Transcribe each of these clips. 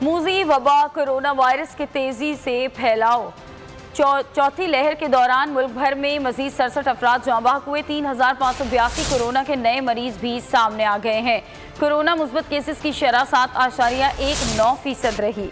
मूजी वबा corona virus के तेजी से फैलाव। चौथी लहर के दौरान मुल्क भर में मजीद 67 अफराद जाँ बहक हुए। 3582 कोरोना के नए मरीज भी सामने आ गए हैं। कोरोना मुस्बत केसेस की शरह 7.19% रही।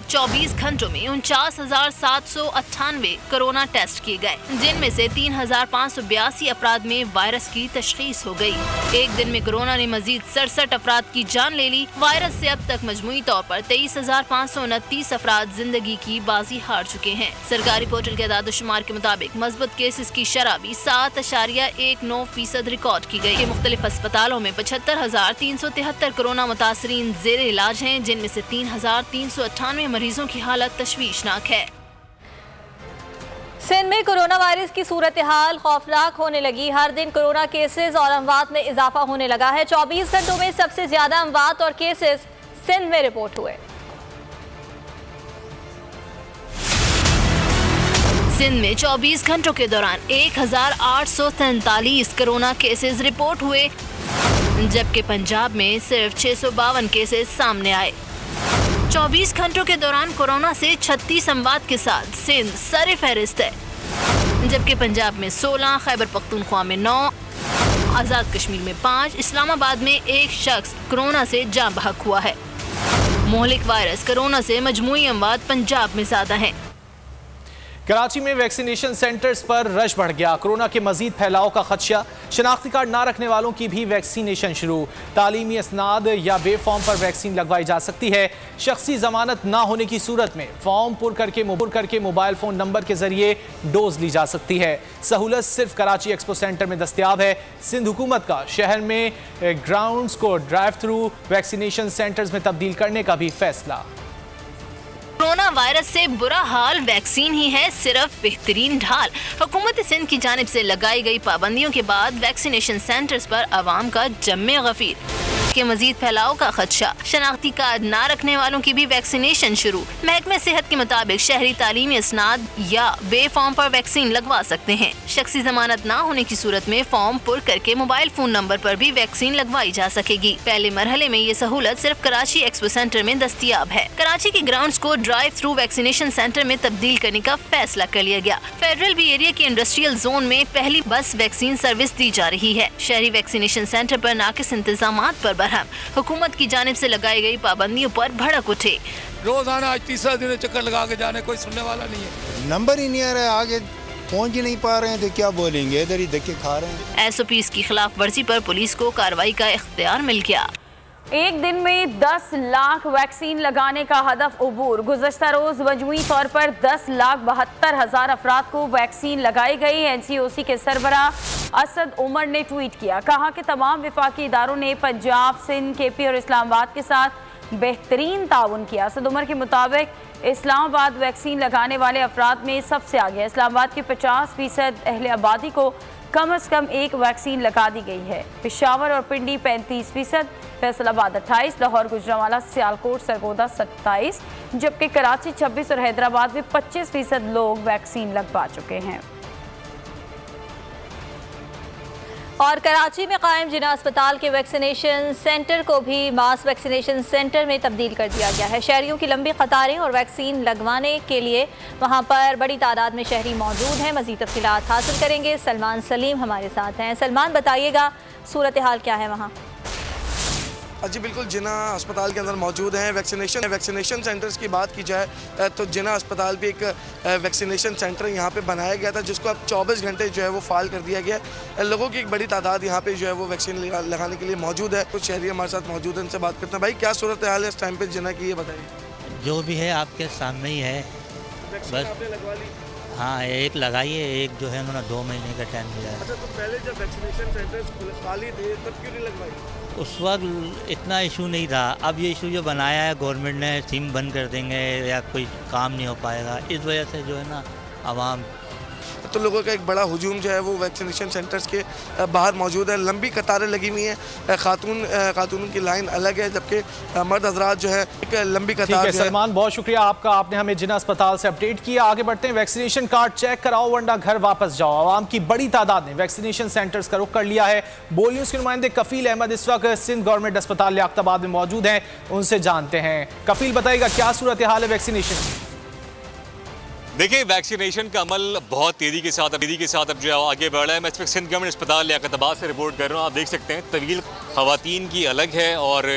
24 घंटों में 49,798 कोरोना टेस्ट किए गए, जिनमें से 3,582 अफराद में वायरस की तशखीस हो गई। एक दिन में कोरोना ने मजीद 67 अफराद की जान ले ली। वायरस से अब तक मजमूई तौर पर 23,529 अफराद जिंदगी की बाजी हार चुके हैं। सरकारी पोर्टल के आदाद-ओ-शुमार के मुताबिक मजबूत केसेस की शरह भी 7.19% रिकॉर्ड की गई। मुख्तलिफ अस्पतालों में 75,373 कोरोना मुतासरीन जेर इलाज हैं, जिनमें से 3,398 मरीजों की हालत तशवीशनाक है। सिंध में कोरोना वायरस की सूरत हाल खौफनाक होने लगी। हर दिन कोरोना केसेस और अमवात में इजाफा होने लगा है। 24 घंटों में सबसे ज्यादा अमवात और केसेस सिंध में रिपोर्ट हुए। सिंध में 24 घंटों के दौरान 1,843 कोरोना केसेस रिपोर्ट हुए, जबकि पंजाब में सिर्फ 652 केसेस सामने आए। 24 घंटों के दौरान कोरोना से 36 अमवात के साथ सिंध सर फहरिस्त है, जबकि पंजाब में 16, खैबर पख्तूनख्वा में 9, आज़ाद कश्मीर में 5, इस्लामाबाद में 1 शख्स कोरोना से जाँ बहक हुआ है। मोहलिक वायरस कोरोना से मजमूई अमवात पंजाब में ज्यादा हैं। कराची में वैक्सीनेशन सेंटर्स पर रश बढ़ गया। कोरोना के मजीद फैलाव का खदशा। शनाख्ती कार्ड ना रखने वालों की भी वैक्सीनेशन शुरू। तालीमी असनाद या बे फॉर्म पर वैक्सीन लगवाई जा सकती है। शख्सी जमानत ना होने की सूरत में फॉर्म पुर करके मोबाइल फ़ोन नंबर के जरिए डोज ली जा सकती है। सहूलत सिर्फ कराची एक्सपो सेंटर में दस्तयाब है। सिंध हुकूमत का शहर में ग्राउंड्स को ड्राइव थ्रू वैक्सीनेशन सेंटर्स में तब्दील करने का भी फैसला। कोरोना वायरस से बुरा हाल वैक्सीन ही है सिर्फ बेहतरीन ढाल। हुकूमत सिंध की जानिब से लगाई गई पाबंदियों के बाद वैक्सीनेशन सेंटर्स पर आवाम का जम्मे गफीर के मजीद फैलाव का खदशा। शनाख्ती कार्ड ना रखने वालों की भी वैक्सीनेशन शुरू। महकमे सेहत के मुताबिक शहरी तालीमी असनाद या बे फॉर्म पर वैक्सीन लगवा सकते हैं। शख्सी जमानत ना होने की सूरत में फॉर्म पुर करके मोबाइल फोन नंबर पर भी वैक्सीन लगवाई जा सकेगी। पहले मरहले में ये सहूलत सिर्फ कराची एक्सपो सेंटर में दस्तयाब है। कराची के ग्राउंड्स को ड्राइव थ्रू वैक्सीनेशन सेंटर में तब्दील करने का फैसला कर लिया गया। फेडरल बी एरिया के इंडस्ट्रियल जोन में पहली बस वैक्सीन सर्विस दी जा रही है। शहरी वैक्सीनेशन सेंटर पर नाकिस इंतजामात पर बरहम। हुकूमत की जानिब से लगाई गई पाबंदियों पर भड़क उठे। रोजाना आज तीसरा दिन चक्कर लगा के जाने, कोई सुनने वाला नहीं है। नंबर ही नहीं आ रहा है, आगे पहुंच ही नहीं पा रहे हैं तो क्या बोलेंगे, इधर ही धक्के खा रहे हैं। SOPs की खिलाफ वर्जी पर पुलिस को कार्रवाई का इख्तियार मिल गया। एक दिन में 10 लाख वैक्सीन लगाने का हदफ अबूर। गुज़श्ता रोज मजमूई तौर पर 10,72,000 अफराद को वैक्सीन लगाई गई। NCOC के सरबराह असद उमर ने ट्वीट किया, कहा कि तमाम विफाकी इदारों ने पंजाब, सिंध, KP और इस्लामाबाद के साथ बेहतरीन ताउन किया। असद उमर के मुताबिक इस्लामाबाद वैक्सीन लगाने वाले अफराद में सबसे आगे। इस्लामाबाद के 50% अहले आबादी को कम से कम एक वैक्सीन लगा दी गई है। पेशावर और पिंडी 35%, फैसलाबाद 28%, लाहौर, गुजरांवाला, सियालकोट, सरगोदा 27%, जबकि कराची 26% और हैदराबाद में 25% लोग वैक्सीन लगवा चुके हैं। और कराची में कायम जिना अस्पताल के वैक्सीनेशन सेंटर को भी मास वैक्सीनेशन सेंटर में तब्दील कर दिया गया है। शहरियों की लंबी कतारें और वैक्सीन लगवाने के लिए वहां पर बड़ी तादाद में शहरी मौजूद हैं। मज़ीद तफ़सीलात हासिल करेंगे। सलमान सलीम हमारे साथ हैं। सलमान, बताइएगा सूरत हाल क्या है वहाँ? जी बिल्कुल, जिना अस्पताल के अंदर मौजूद हैं। वैक्सीनेशन सेंटर्स की बात की जाए तो जिना अस्पताल भी एक वैक्सीनेशन सेंटर यहाँ पे बनाया गया था, जिसको अब 24 घंटे जो है वो फाल कर दिया गया है। लोगों की एक बड़ी तादाद यहाँ पे जो है वो वैक्सीन लगाने के लिए मौजूद है। कुछ शहरी हमारे साथ मौजूद हैं, इनसे बात करते हैं। भाई, क्या सूरत हाल है इस टाइम पे जिना की, ये बताइए। जो भी है आपके सामने ही है। वैक्सीन आपने लगवा ली? हाँ, एक लगाई है, एक जो है उन्होंने 2 महीने का टाइम दिया है। अच्छा, तो पहले जब वैक्सीनेशन सेंटर्स खाली थे तब क्यों नहीं लगवाई? उस वक्त इतना इशू नहीं था। अब ये इशू जो बनाया है गवर्नमेंट ने, सिम बंद कर देंगे या कोई काम नहीं हो पाएगा, इस वजह से जो है ना आवाम तो लोगों का एक बड़ा हुजूम जो है वो वैक्सीनेशन सेंटर्स के बाहर मौजूद है। लंबी कतारें लगी हुई हैं, खातून की लाइन अलग है, जबकि मर्द हजरात जो है एक लंबी कतार है। सलमान, बहुत शुक्रिया आपका, आपने हमें जिन्ना अस्पताल से अपडेट किया। आगे बढ़ते हैं, वैक्सीनेशन कार्ड चेक कराओ वरना घर वापस जाओ। आवाम की बड़ी तादाद ने वैक्सीनेशन सेंटर्स का रुख कर लिया है। बोल न्यूज़ के नुमाइंदे कफील अहमद इस वक्त सिंध गवर्नमेंट अस्पताल लियाकताबाद में मौजूद हैं, उनसे जानते हैं। कफील, बताइएगा क्या सूरत हाल है वैक्सीनेशन? देखिए, वैक्सीनेशन का अमल बहुत तेज़ी के साथ अब जो है आगे बढ़ रहा है। मैं इस वक्त सिंध गवर्नमेंट अस्पताल लियाकताबाद से रिपोर्ट कर रहा हूँ। आप देख सकते हैं तवील ख़वातीन की अलग है और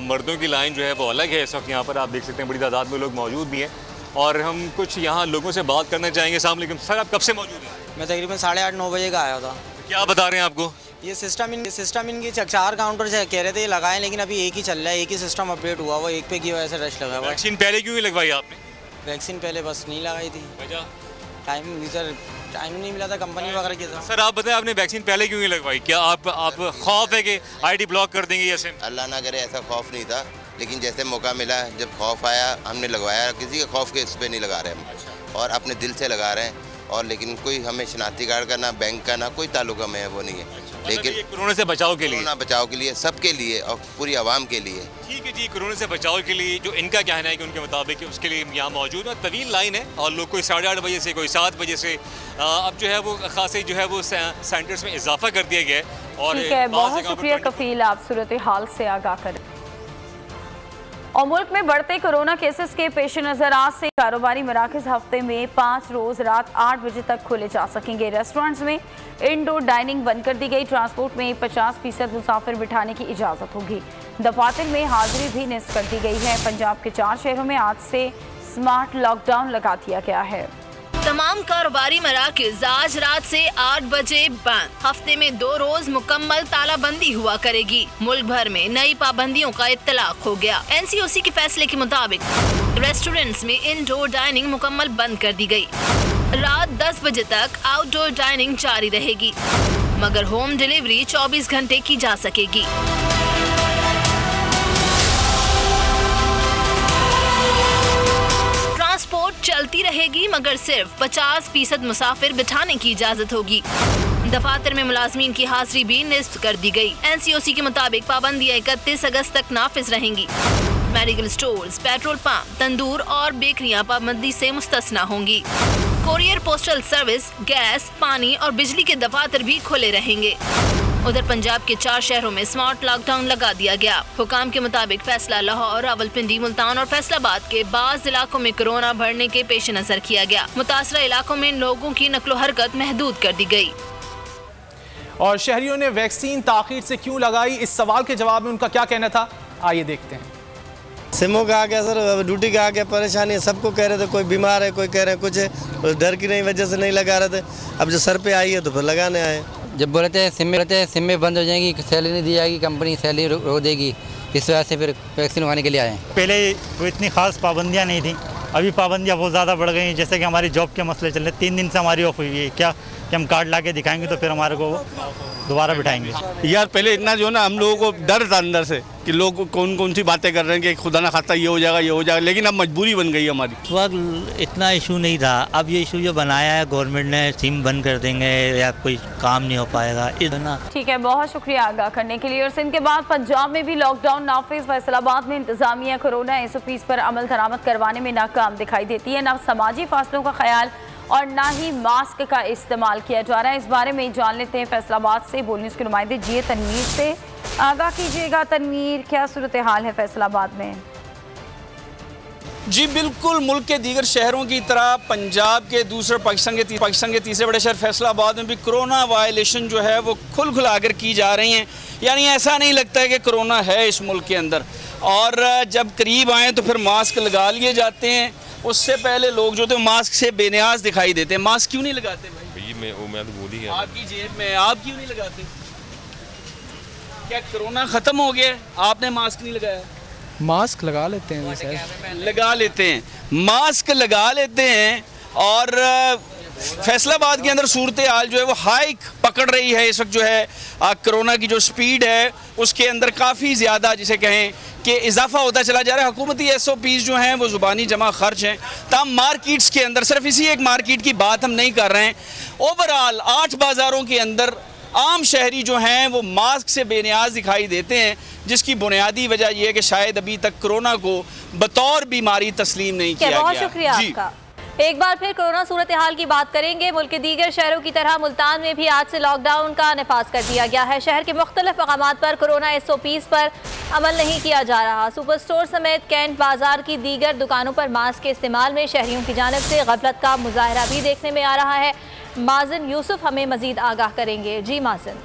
मर्दों की लाइन जो है वो अलग है। इस वक्त यहाँ पर आप देख सकते हैं बड़ी तादाद में लोग मौजूद भी हैं और हम कुछ यहाँ लोगों से बात करना चाहेंगे। अस्सलाम वालेकुम सर, आप कब से मौजूद हैं? मैं तकरीबन 8:30-9 बजे का आया था। क्या बता रहे हैं आपको? ये सिस्टम इनकी 4 काउंटर से कह रहे थे लगाएं, लेकिन अभी एक ही चल रहा है, एक ही सिस्टम अपडेट हुआ, वो एक पे की वजह से रश लगा हुआ है। वैक्सीन पहले क्यों नहीं लगवाई आपने? वैक्सीन पहले बस नहीं लगाई थी, टाइम नहीं मिला था कंपनी वगैरह के साथ। सर आप बताएं, आपने वैक्सीन पहले क्यों नहीं लगवाई? क्या आप खौफ है कि आईडी ब्लॉक कर देंगे? जैसे अल्लाह ना करे ऐसा खौफ नहीं था, लेकिन जैसे मौका मिला, जब खौफ आया हमने लगवाया। किसी के खौफ के इस पर नहीं लगा रहे हम, और अपने दिल से लगा रहे हैं। और लेकिन कोई हमें शनाख्ती कार्ड का ना बैंक का ना कोई ताल्लुक हमें वो नहीं है। लेकिन कोरोना से बचाव के लिए, कोरोना बचाव के लिए, सबके लिए और पूरी आवाम के लिए। ठीक है जी, कोरोना से बचाव के लिए जो इनका कहना है कि उनके मुताबिक उसके लिए यहाँ मौजूद है। तवील लाइन है और लोग कोई 8:30 बजे से, कोई 7 बजे से अब जो है वो खासे जो है वो सेंटर्स में इजाफा कर दिया गया है। और ठीक है, बहुत शुक्रिया कफील, आप सूरत हाल से आगाह करें। और मुल्क में बढ़ते कोरोना केसेस के पेश नज़र आज से कारोबारी मराकज़ हफ्ते में 5 रोज़ रात 8 बजे तक खोले जा सकेंगे। रेस्टोरेंट्स में इंडोर डाइनिंग बंद कर दी गई। ट्रांसपोर्ट में 50% मुसाफिर बिठाने की इजाज़त होगी। दफातर में हाजिरी भी निस्फ कर दी गई है। पंजाब के 4 शहरों में आज से स्मार्ट लॉकडाउन लगा दिया गया है। तमाम कारोबारी मराकज़ आज रात से 8 बजे बंद। हफ्ते में 2 रोज मुकम्मल तालाबंदी हुआ करेगी। मुल्क भर में नई पाबंदियों का इत्तलाक हो गया। NCOC के फैसले के मुताबिक रेस्टोरेंट्स में इंडोर डाइनिंग मुकम्मल बंद कर दी गई। रात 10 बजे तक आउटडोर डाइनिंग जारी रहेगी, मगर होम डिलीवरी 24 घंटे की जा सकेगी। ट्रांसपोर्ट चलती रहेगी, मगर सिर्फ 50% मुसाफिर बिठाने की इजाजत होगी। दफातर में मुलाजमीन की हाजिरी भी निस्फ कर दी गई। NCOC के मुताबिक पाबंदियां 31 अगस्त तक नाफिज रहेंगी। मेडिकल स्टोर्स, पेट्रोल पंप, तंदूर और बेकरियां पाबंदी से मुस्तस्ना होंगी। कोरियर, पोस्टल सर्विस, गैस, पानी और बिजली के दफातर भी खुले रहेंगे। उधर पंजाब के 4 शहरों में स्मार्ट लॉकडाउन लगा दिया गया। हुकाम के मुताबिक फैसला लाहौर, रावलपिंडी, मुल्तान और फैसलाबाद के बाज़ इलाकों में कोरोना बढ़ने के पेश नजर किया गया। मुतासरा इलाकों में लोगों की नकलो हरकत महदूद कर दी गई। और शहरियों ने वैक्सीन ताखीर से क्यों लगाई, इस सवाल के जवाब में उनका क्या कहना था, आइए देखते हैं। सिमों का आ गया सर, ड्यूटी का आ गया, परेशानी है। सबको कह रहे थे कोई बीमार है, कोई कह रहे हैं कुछ है, डर की नहीं वजह से नहीं लगा रहे थे। अब जो सर पे आई है तो फिर लगाने आए। जब बोले थे सिम में बंद हो जाएगी, सैलरी नहीं दी जाएगी, कंपनी सैलरी रोक देगी, इस वजह से फिर वैक्सीन लगाने के लिए आए। पहले कोई इतनी खास पाबंदियाँ नहीं थी, अभी पाबंदियाँ बहुत ज़्यादा बढ़ गई। जैसे कि हमारी जॉब के मसले चल रहे, 3 दिन से हमारी ऑफ हुई है। क्या कि हम कार्ड ला के दिखाएंगे तो फिर हमारे को दोबारा बिठाएंगे। यार पहले इतना जो है ना, हम लोगों को डर था अंदर से कि लोग कौन कौन सी बातें कर रहे हैं कि खुदा ना खाता ये हो जाएगा, ये हो जाएगा, लेकिन अब मजबूरी बन गई हमारी। उस वक्त इतना इशू नहीं था, अब ये इशू जो बनाया है गवर्नमेंट ने, सिम बंद कर देंगे या कोई काम नहीं हो पाएगा, इतना। ठीक है, बहुत शुक्रिया आगाह करने के लिए। और सिंध के बाद पंजाब में भी लॉकडाउन नाफिज। फैसलाबाद में इंतजामिया कोरोना SOPs पर अमल दरामद करवाने में नाकाम दिखाई देती है। ना समाजी फासलों का ख्याल और ना ही मास्क का इस्तेमाल किया जा रहा है। इस बारे में जान लेते हैं फैसलाबाद से बोल न्यूज़ के नुमाइंदे GA तनवीर से। आगाह कीजिएगा तनवीर, क्या सूरत हाल है फैसलाबाद में? जी बिल्कुल, मुल्क के दीगर शहरों की तरह पंजाब के दूसरे पाकिस्तान के तीसरे बड़े शहर फैसलाबाद में भी कोरोना वायलेशन जो है वो खुल खुलाकर की जा रही हैं। यानी ऐसा नहीं लगता है कि कोरोना है इस मुल्क के अंदर। और जब करीब आएँ तो फिर मास्क लगा लिए जाते हैं। उससे पहले लोग जो थे मास्क से बेनियाज दिखाई देते हैं। मास्क क्यों नहीं लगाते भाई? मैं तो भूल ही गया। आपकी जेब में, आप क्यों नहीं लगाते? क्या कोरोना ख़त्म हो गया, आपने मास्क नहीं लगाया? मास्क लगा लेते हैं सर, लगा लेते हैं, मास्क लगा लेते हैं। और फैसलाबाद के अंदर सूरत हाल जो है वो हाइक पकड़ रही है इस वक्त। जो है कोरोना की जो स्पीड है उसके अंदर काफ़ी ज़्यादा जिसे कहें कि इजाफा होता चला जा रहा है। हुकूमती SOPs जो हैं वो ज़ुबानी जमा खर्च हैं। तमाम मार्केट्स के अंदर, सिर्फ इसी एक मार्केट की बात हम नहीं कर रहे हैं, ओवरऑल 8 बाज़ारों के अंदर आम शहरी जो हैं वो मास्क से बेनियाज दिखाई देते हैं, जिसकी बुनियादी वजह यह है कि शायद अभी तक कोरोना को बतौर बीमारी तस्लीम नहीं किया गया। बहुत शुक्रिया आपका। एक बार फिर कोरोना सूरत हाल की बात करेंगे। मुल्क के दीगर शहरों की तरह मुल्तान में भी आज से लॉकडाउन का नफाज कर दिया गया है। शहर के मुख्तलिफ मकामात पर कोरोना SOPs पर अमल नहीं किया जा रहा। सुपर स्टोर समेत कैंट बाजार की दीगर दुकानों पर मास्क के इस्तेमाल में शहरियों की जानिब से गफलत का मुजाहरा भी देखने में आ रहा है। माजिन यूसुफ हमें मजीद आगाह करेंगे। जी माजिन।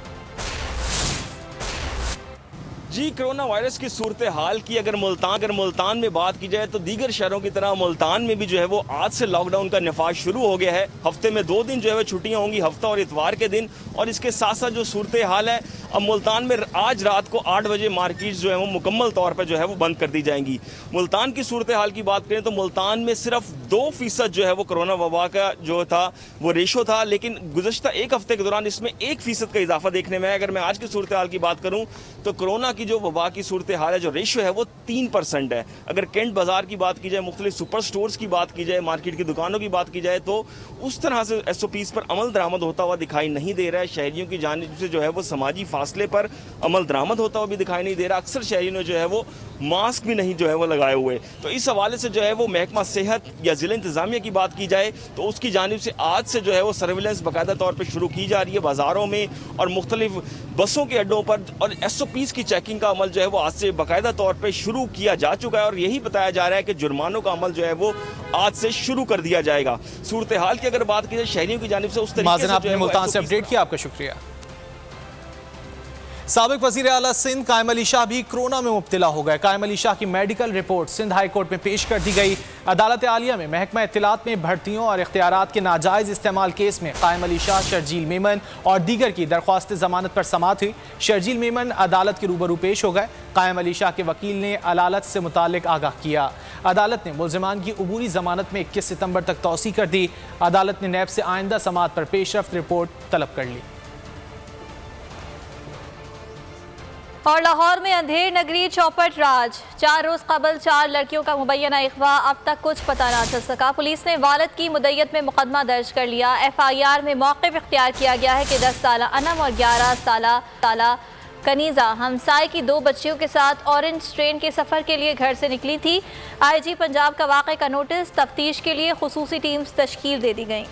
जी, कोरोना वायरस की सूरत हाल की अगर मुल्तान में बात की जाए तो दीगर शहरों की तरह मुल्तान में भी जो है वो आज से लॉकडाउन का नफाज शुरू हो गया है। हफ्ते में 2 दिन जो है वो छुट्टियां होंगी, हफ्ता और इतवार के दिन। और इसके साथ साथ जो सूरत हाल है, अब मुल्तान में आज रात को 8 बजे मार्केट्स जो है वो मुकम्मल तौर पर जो है वो बंद कर दी जाएंगी। मुल्तान की सूरत हाल की बात करें तो मुल्तान में सिर्फ 2% जो है वो कोरोना वबा का जो था वो रेशो था, लेकिन गुज़श्ता एक हफ्ते के दौरान इसमें 1% का इजाफा देखने में आया। अगर मैं आज की सूरत हाल की बात करूँ तो कोरोना की जो वबा की सूरत हाल है, जो रेशो है वो 3% है। अगर कैंट बाजार की बात की जाए, मुख्तलिफ सुपर स्टोर्स की बात की जाए, मार्केट की दुकानों की बात की जाए, तो उस तरह से SOPs पर अमल दरामद होता हुआ दिखाई नहीं दे रहा है। शहरियों की जानिब से जो है वो समाजी फासले पर अमल दरामद होता हुआ भी दिखाई नहीं दे रहा। अक्सर शहरियों ने जो है वो मास्क भी नहीं जो है वो लगाए हुए। तो इस हवाले से जो है वो महकमा सेहत या ज़िला इंतज़ामिया की बात की जाए तो उसकी जानिब से आज से जो है वो सर्विलेंस बाकायदा तौर पर शुरू की जा रही है बाज़ारों में और मुख्तलिफ बसों के अड्डों पर। और SOPs की चेकिंग का अमल जो है वो आज से बाकायदा तौर पर शुरू किया जा चुका है और यही बताया जा रहा है कि जुर्मानों का अमल जो है वो आज से शुरू कर दिया जाएगा। सूरत हाल की अगर बात की जाए शहरियों की जानिब से उस तरीके से आपने मुल्तान से अपडेट किया, आपका शुक्रिया। साबिक वज़ीर आला सिंध कायम अली शाह भी कोरोना में मुब्तला हो गए। कायम अली शाह की medical report Sindh high court में पेश कर दी गई। अदालत आलिया में महकमा इत्तलात में भर्तियों और इख्तियारात के नाजायज़ इस्तेमाल केस में कायम अली शाह, शर्जील मेमन और दीगर की दरख्वास्त जमानत पर समाअत हुई। शर्जील मेमन अदालत के रूबरू पेश हो गए। कायम अली शाह के वकील ने अदालत से मुतालिक आगाह किया। अदालत ने मुल्ज़िमान की अबूरी जमानत में 21 सितंबर तक तौसी कर दी। अदालत ने नैब से आइंदा समाअत पर पेशरफ्त रिपोर्ट तलब कर ली। और लाहौर में अंधेर नगरी चौपट राज। 4 रोज़ कबल 4 लड़कियों का मुबैना अगवा, अब तक कुछ पता ना चल सका। पुलिस ने वालिद की मुद्दत में मुकदमा दर्ज कर लिया। FIR में मौक़िफ़ इख्तियार किया गया है कि 10 साला अनम और 11 साला कनीज़ा हमसाय की 2 बच्चियों के साथ ऑरेंज ट्रेन के सफ़र के लिए घर से निकली थी। IG पंजाब का वाक़े का नोटिस, तफ्तीश के लिए खुसूसी टीम्स तश्कील दे दी गई।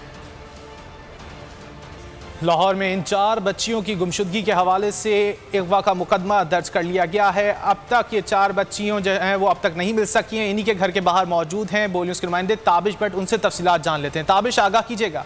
लाहौर में इन 4 बच्चियों की गुमशुदगी के हवाले से अगवा का मुकदमा दर्ज कर लिया गया है। अब तक ये 4 बच्चियों जो हैं वो अब तक नहीं मिल सकी हैं। इन्हीं के घर के बाहर मौजूद हैं बोल न्यूज़ के नुमाइंदे ताबिश भट्ट, उनसे तफसीलात जान लेते हैं। ताबिश, आगाह कीजिएगा।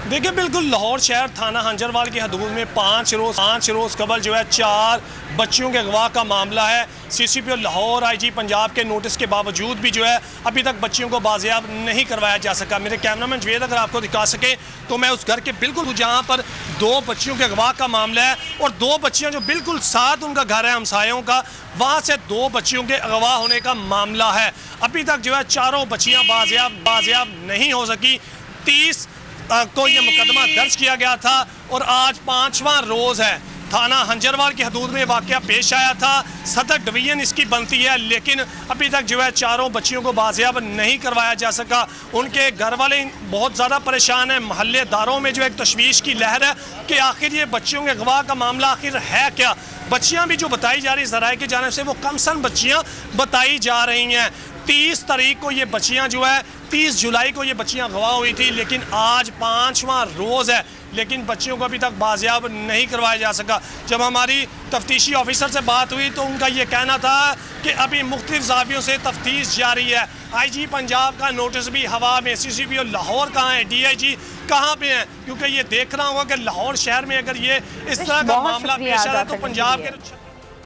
देखिए, बिल्कुल लाहौर शहर थाना हंजरवाल की हदूद में 5 रोज़ कबल जो है 4 बच्चियों के अगवा का मामला है। CCPO लाहौर IG पंजाब के नोटिस के बावजूद भी जो है अभी तक बच्चियों को बाजियाब नहीं करवाया जा सका। मेरे कैमरामैन जुवेद अगर आपको दिखा सके तो मैं उस घर के बिल्कुल जहाँ पर 2 बच्चियों के अगवा का मामला है और 2 बच्चियाँ जो बिल्कुल साथ उनका घर है हमसायों का, वहाँ से 2 बच्चियों के अगवा होने का मामला है। अभी तक जो है 4 बच्चियाँ बाजियाब नहीं हो सकी। 30 को ये मुकदमा दर्ज किया गया था और आज 5वां रोज़ है। थाना हंजरवाल की हदूद में वाक़या पेश आया था। सदर डिवीज़न इसकी बनती है, लेकिन अभी तक जो है 4 बच्चियों को बाजियाब नहीं करवाया जा सका। उनके घर वाले बहुत ज़्यादा परेशान हैं। महल्लेदारों में जो एक तशवीश की लहर है कि आखिर ये बच्चियों के अगवा का मामला आखिर है क्या। बच्चियाँ भी जो बताई जा रही ज़राए की जानिब से वो कमसन बच्चियाँ बताई जा रही हैं। 30 तारीख को ये बच्चियाँ जो है 30 जुलाई को ये बच्चियाँ अगवा हुई थी, लेकिन आज 5वां रोज़ है, लेकिन बच्चियों को अभी तक बाजियाब नहीं करवाया जा सका। जब हमारी तफ्तीशी ऑफिसर से बात हुई तो उनका ये कहना था कि अभी मुख्तलिफ ज़ावियों से तफ्तीश जारी है। IG पंजाब का नोटिस भी हवा में। CCPO लाहौर कहाँ है, DIG कहाँ पे हैं, क्योंकि ये देखना होगा कि लाहौर शहर में अगर ये इस तरह का मामला पेश आ रहा है तो पंजाब के